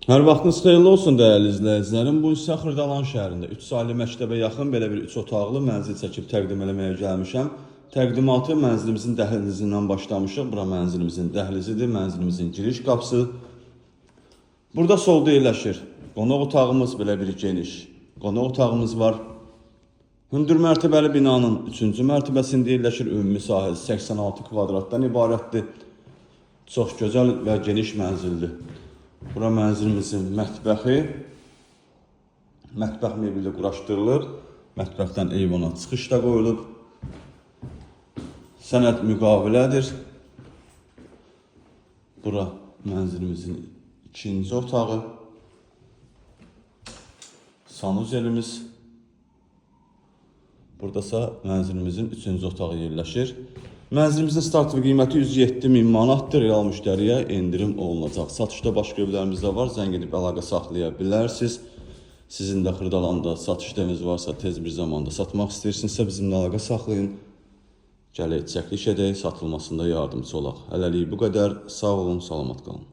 Hər vaxtınız xeyirli olsun dəyərli izləyicilərim. Bu isə Xırdalan şəhərində 3 saylı məktəbə yaxın belə bir 3 otaqlı mənzil çəkib təqdim eləməyə gəlmişəm. Təqdimatı mənzilimizin dəhlizindən başlamışıq. Bura mənzilimizin dəhlizidir, mənzilimizin giriş qapısı. Burada solda yerləşir qonaq otağımız, belə bir geniş qonaq otağımız var. Hündür mərtəbəli binanın 3-cü mərtəbəsində yerləşir. Ümumi sahəsi 86 kvadratdan ibarətdir. Çox gözəl və geniş mənzildir. Bura mənzilimizin mətbəxi. Mətbəx mebeli quraşdırılıb. Mətbəxdən eyvana çıxış da qoyulub. Sənəd müqavilədir. Bura mənzilimizin ikinci otağı. Sanuzelimiz. Buradasa mənzilimizin üçüncü otağı yerləşir. Mənzilimizin start qiyməti 107.000 manatdır. Real müştəriyə endirim olunacaq. Satışda başqa evlərimiz də var. Zəng edib əlaqə saxlaya bilərsiniz. Sizin də Xırdalanda satışda eviniz varsa, tez bir zamanda satmaq istəyirsinizsə bizimlə əlaqə saxlayın. Gələk çəkiliş edək, satılmasında yardımcı olaq. Hələlik bu qədər. Sağ olun, salamat qalın.